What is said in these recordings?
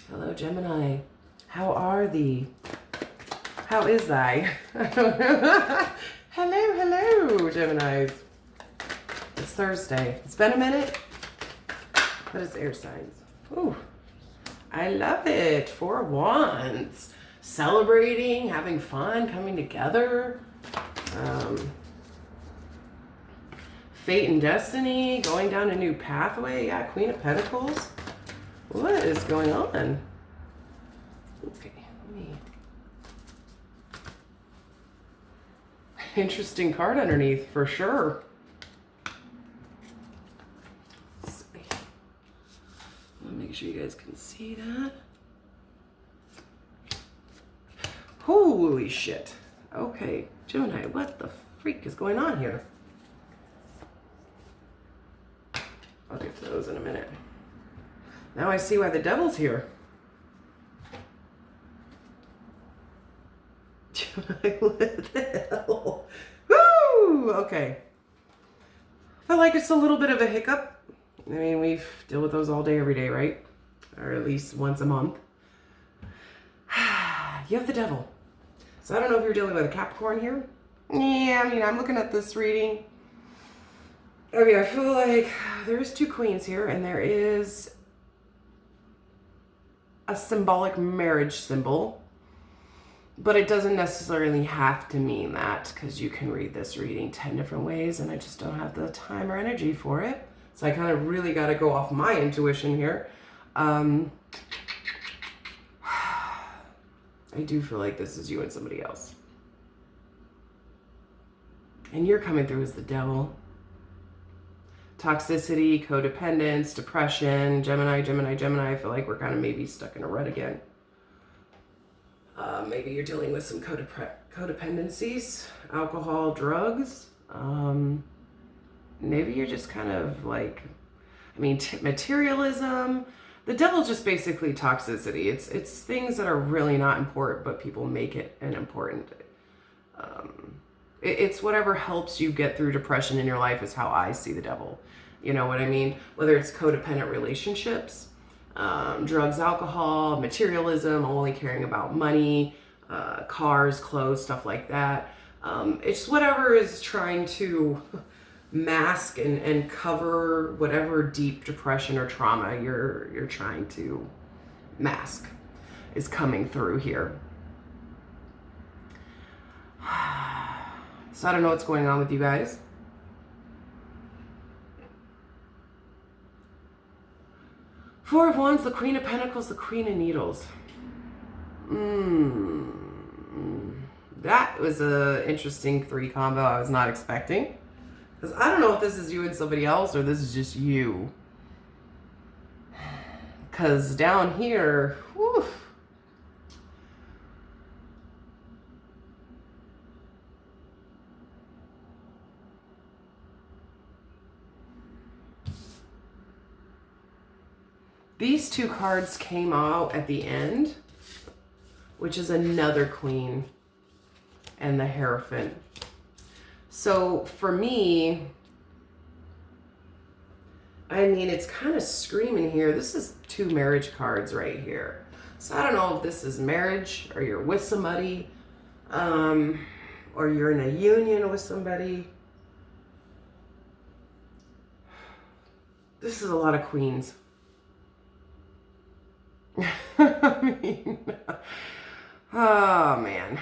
Hello, Gemini. How are thee? How is thy? Hello, hello, Geminis. It's Thursday. It's been a minute, but it's air signs. Ooh, I love it. 4 of Wands. Celebrating, having fun, coming together. Fate and destiny, going down a new pathway. Yeah, Queen of Pentacles. What is going on? Okay, let me... Interesting card underneath, for sure. Let's see. Let me make sure you guys can see that. Holy shit. Okay, Gemini, what the freak is going on here? I'll get to those in a minute. Now I see why the devil's here. What the hell? Woo! Okay. I feel like it's a little bit of a hiccup. I mean, we deal with those all day, every day, right? Or at least once a month. You have the devil. So I don't know if you're dealing with a Capricorn here. Yeah, I mean, I'm looking at this reading. Okay, I feel like there is 2 queens here, and there is a symbolic marriage symbol, but it doesn't necessarily have to mean that, because you can read this reading 10 different ways, and I just don't have the time or energy for it. So I kind of really got to go off my intuition here. I do feel like this is you and somebody else. And you're coming through as the devil. Toxicity, codependence, depression, Gemini. I feel like we're kind of maybe stuck in a rut again. Maybe you're dealing with some codependencies, alcohol, drugs. Maybe you're just kind of like, I mean, materialism. The devil's just basically toxicity. It's things that are really not important, but people make it an important. It's whatever helps you get through depression in your life is how I see the devil. You know what I mean? Whether it's codependent relationships, drugs, alcohol, materialism, only caring about money, cars, clothes, stuff like that. It's whatever is trying to mask and cover whatever deep depression or trauma you're trying to mask is coming through here. So I don't know what's going on with you guys. Four of Wands, the Queen of Pentacles, the Queen of Needles. That was an interesting 3 combo I was not expecting. Because I don't know if this is you and somebody else or this is just you. Because down here, whew, these 2 cards came out at the end, which is another Queen and the Hierophant. So for me, I mean, it's kind of screaming here. This is 2 marriage cards right here. So I don't know if this is marriage or you're with somebody, or you're in a union with somebody. This is a lot of Queens. I mean, oh man,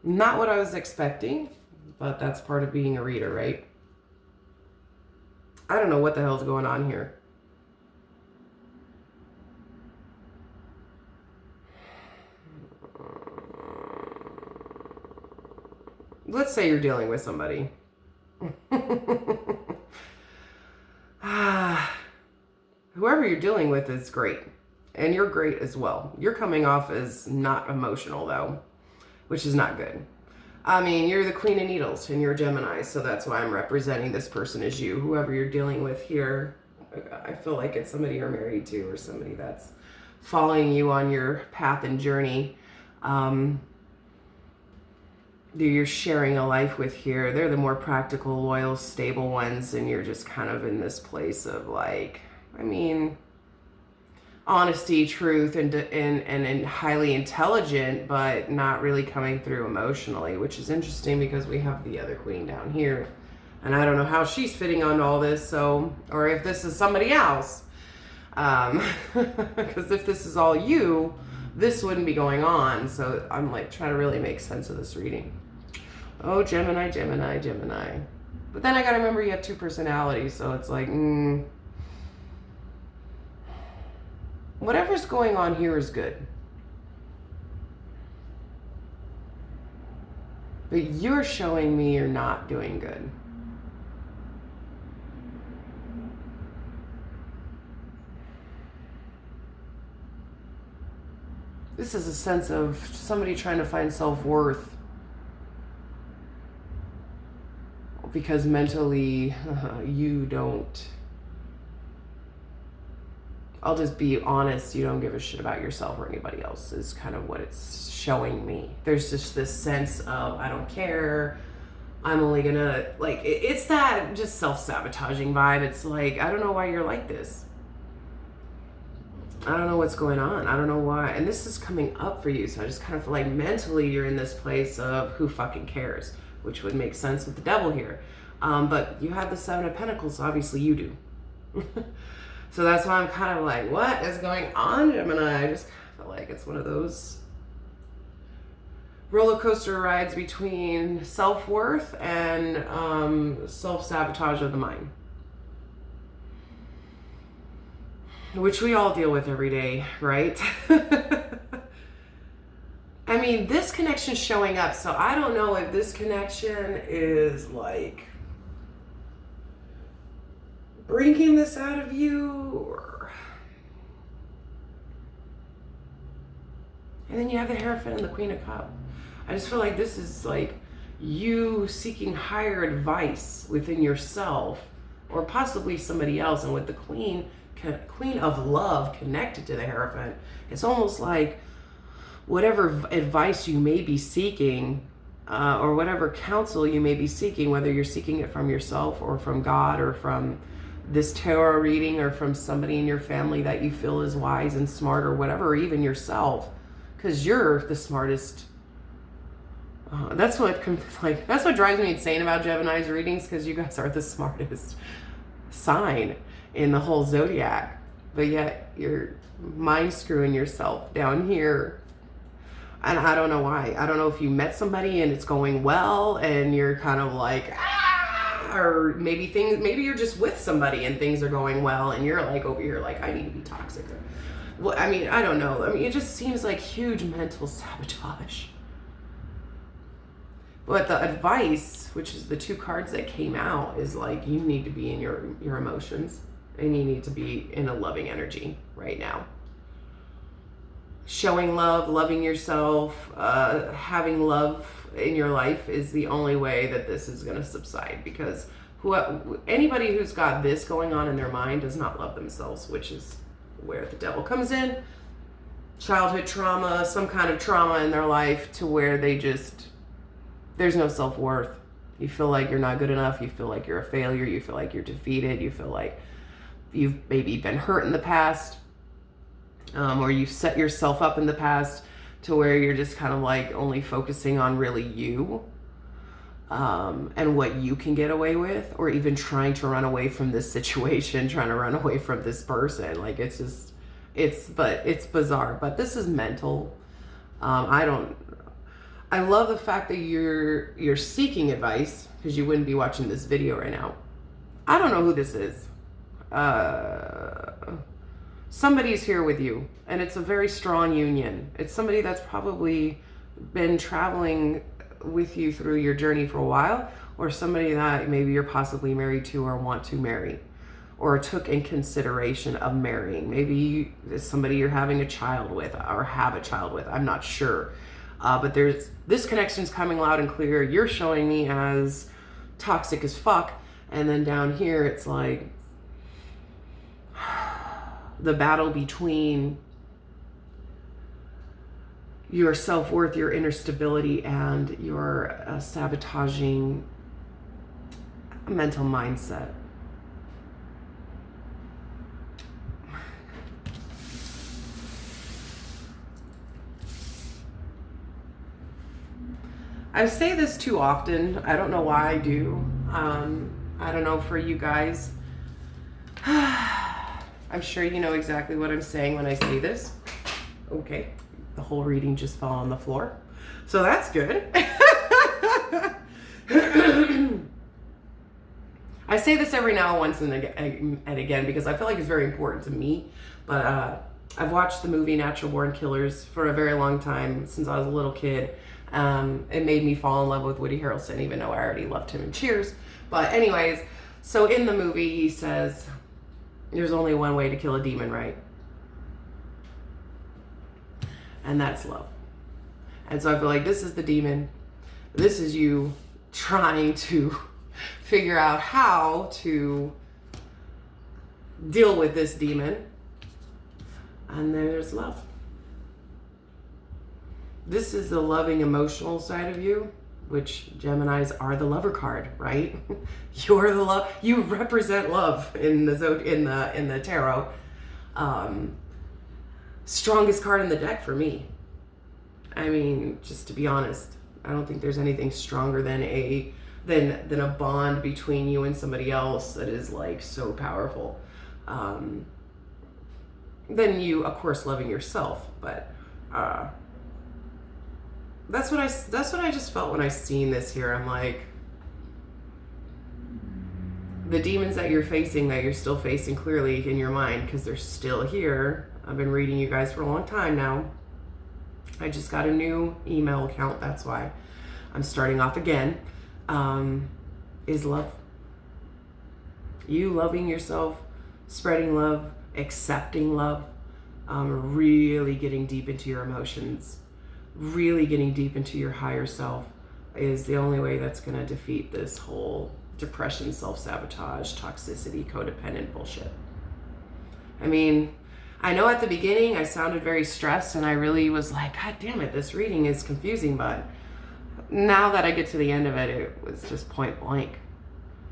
not what I was expecting, but that's part of being a reader, right? I don't know what the hell's going on here. Let's say you're dealing with somebody. Whoever you're dealing with is great. And you're great as well. You're coming off as not emotional though, which is not good. I mean, you're the Queen of Needles and you're a Gemini, so that's why I'm representing this person as you. Whoever you're dealing with here, I feel like it's somebody you're married to or somebody that's following you on your path and journey. You're sharing a life with here. They're the more practical, loyal, stable ones, and you're just kind of in this place of like, I mean, honesty, truth, and highly intelligent, but not really coming through emotionally, which is interesting because we have the other queen down here. And I don't know how she's fitting onto all this, so, or if this is somebody else. Because if this is all you, this wouldn't be going on. So I'm like trying to really make sense of this reading. Oh, Gemini, Gemini, Gemini. But then I gotta remember you have 2 personalities, so it's like, whatever's going on here is good. But you're showing me you're not doing good. This is a sense of somebody trying to find self-worth. Because mentally, you don't. I'll just be honest, you don't give a shit about yourself or anybody else is kind of what it's showing me. There's just this sense of, I don't care. I'm only gonna, like, it's that just self-sabotaging vibe. It's like, I don't know why you're like this. I don't know what's going on. I don't know why. And this is coming up for you. So I just kind of feel like mentally you're in this place of who fucking cares, which would make sense with the devil here. But you have the 7 of Pentacles, so obviously you do. So that's why I'm kind of like, what is going on, Gemini? I just kind of feel like it's one of those roller coaster rides between self-worth and self-sabotage of the mind. Which we all deal with every day, right? I mean, this connection's showing up, so I don't know if this connection is like bringing this out of you or... And then you have the Hierophant and the Queen of Cups. I just feel like this is like you seeking higher advice within yourself or possibly somebody else. And with the Queen of Love connected to the Hierophant, it's almost like whatever advice you may be seeking or whatever counsel you may be seeking, whether you're seeking it from yourself or from God or from this tarot reading or from somebody in your family that you feel is wise and smart or whatever, or even yourself, because you're the smartest. That's what drives me insane about Gemini's readings, because you guys are the smartest sign in the whole zodiac, but yet you're mind screwing yourself down here. And I don't know why. I don't know if you met somebody and it's going well and you're kind of like, or maybe you're just with somebody and things are going well and you're like over here like, I need to be toxic. Well, I mean, I don't know. I mean, it just seems like huge mental sabotage. But the advice, which is the 2 cards that came out, is like, you need to be in your emotions and you need to be in a loving energy right now. Showing love, loving yourself, having love in your life is the only way that this is going to subside, because anybody who's got this going on in their mind does not love themselves, which is where the devil comes in. Childhood trauma, some kind of trauma in their life to where there's no self-worth. You feel like you're not good enough. You feel like you're a failure. You feel like you're defeated. You feel like you've maybe been hurt in the past. Or you set yourself up in the past to where you're just kind of like only focusing on really you and what you can get away with, or even trying to run away from this situation, trying to run away from this person. Like it's bizarre, but this is mental. I love the fact that you're seeking advice, because you wouldn't be watching this video right now. I don't know who this is. Somebody's here with you, and it's a very strong union. It's somebody that's probably been traveling with you through your journey for a while, or somebody that maybe you're possibly married to or want to marry, or took in consideration of marrying. Maybe it's somebody you're having a child with or have a child with. I'm not sure. But this connection's coming loud and clear. You're showing me as toxic as fuck. And then down here, it's like the battle between your self-worth, your inner stability, and your sabotaging mental mindset. I say this too often. I don't know why I do. I don't know for you guys. I'm sure you know exactly what I'm saying when I say this. Okay, the whole reading just fell on the floor. So that's good. I say this every now and once and again because I feel like it's very important to me. But I've watched the movie Natural Born Killers for a very long time, since I was a little kid. It made me fall in love with Woody Harrelson, even though I already loved him in Cheers. But anyways, so in the movie he says, there's only one way to kill a demon, right? And that's love. And so I feel like this is the demon. This is you trying to figure out how to deal with this demon. And there's love. This is the loving, emotional side of you, which Geminis are the lover card, right? You're the love. You represent love in the tarot. Strongest card in the deck for me. I mean, just to be honest, I don't think there's anything stronger than a bond between you and somebody else that is like so powerful. Then you, of course, loving yourself, but that's what I just felt when I seen this here. I'm like, the demons that you're facing, that you're still facing clearly in your mind, because they're still here. I've been reading you guys for a long time now. I just got a new email account, that's why I'm starting off again. Is love. You loving yourself, spreading love, accepting love, really getting deep into your emotions, really getting deep into your higher self is the only way that's going to defeat this whole depression, self-sabotage, toxicity, codependent bullshit. I mean, I know at the beginning I sounded very stressed and I really was like, God damn it, this reading is confusing, but now that I get to the end of it, it was just point blank.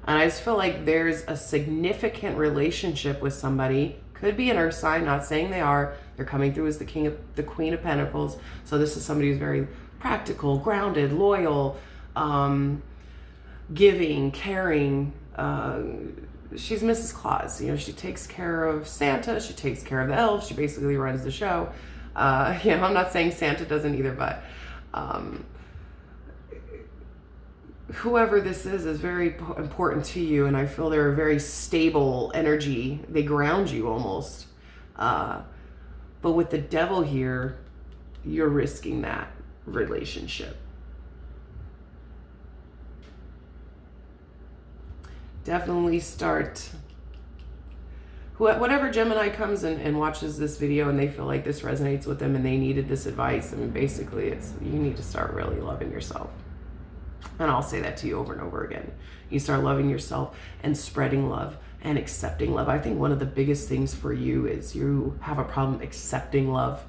And I just feel like there's a significant relationship with somebody. Could be an earth sign, not saying they are. They're coming through as the Queen of Pentacles. So this is somebody who's very practical, grounded, loyal, giving, caring. She's Mrs. Claus. You know, she takes care of Santa. She takes care of the elves. She basically runs the show. You know, I'm not saying Santa doesn't either, but whoever this is very important to you, and I feel they're a very stable energy. They ground you almost. But with the devil here, you're risking that relationship. Definitely start, whatever Gemini comes and watches this video and they feel like this resonates with them and they needed this advice, I mean, basically it's, you need to start really loving yourself. And I'll say that to you over and over again. You start loving yourself and spreading love and accepting love. I think one of the biggest things for you is you have a problem accepting love,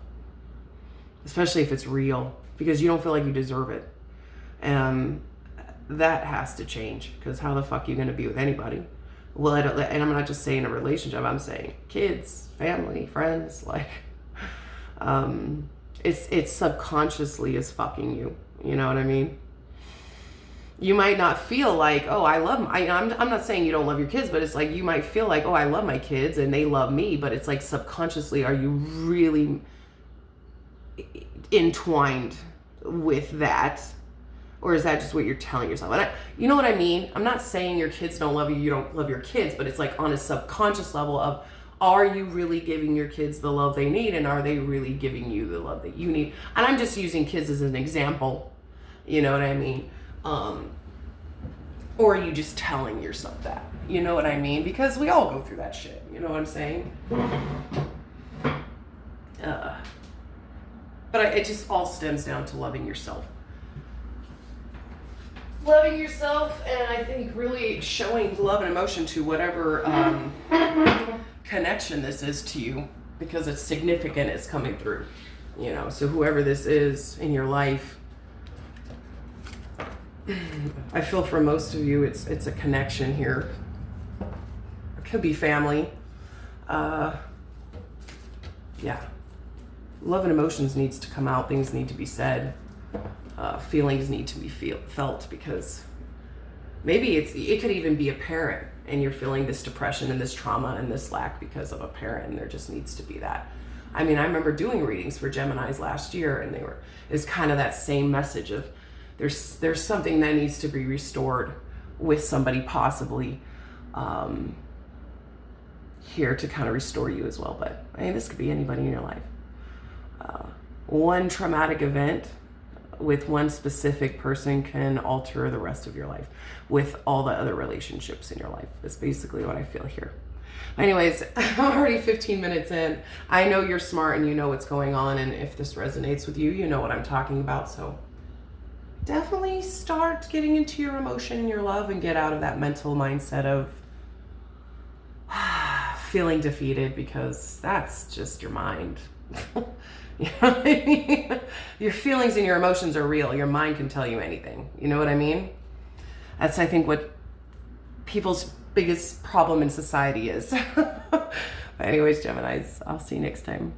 especially if it's real, because you don't feel like you deserve it. That has to change, because how the fuck are you going to be with anybody? Well, and I'm not just saying a relationship, I'm saying kids, family, friends, like, it's subconsciously is fucking you. You know what I mean? You might not feel like, oh, I love them. I'm not saying you don't love your kids, but it's like you might feel like, oh, I love my kids and they love me, but it's like subconsciously, are you really entwined with that? Or is that just what you're telling yourself? And you know what I mean? I'm not saying your kids don't love you, you don't love your kids, but it's like on a subconscious level of, are you really giving your kids the love they need, and are they really giving you the love that you need? And I'm just using kids as an example. You know what I mean? Or are you just telling yourself that? You know what I mean? Because we all go through that shit. You know what I'm saying? But it just all stems down to loving yourself. Loving yourself, and I think really showing love and emotion to whatever connection this is to you, because it's significant, it's coming through. You know, so whoever this is in your life, I feel for most of you, it's a connection here. It could be family. Yeah. Love and emotions needs to come out. Things need to be said. feelings need to be felt, because maybe it could even be a parent, and you're feeling this depression and this trauma and this lack because of a parent, and there just needs to be that. I mean, I remember doing readings for Geminis last year, and it's kind of that same message of there's something that needs to be restored with somebody possibly here to kind of restore you as well. But I mean, this could be anybody in your life. One traumatic event with one specific person can alter the rest of your life with all the other relationships in your life. That's basically what I feel here. Anyways, I'm already 15 minutes in. I know you're smart and you know what's going on, and if this resonates with you, you know what I'm talking about. So definitely start getting into your emotion, your love, and get out of that mental mindset of feeling defeated, because that's just your mind. You know what I mean? Your feelings and your emotions are real. Your mind can tell you anything. You know what I mean? That's, I think, what people's biggest problem in society is. But anyways, Geminis, I'll see you next time.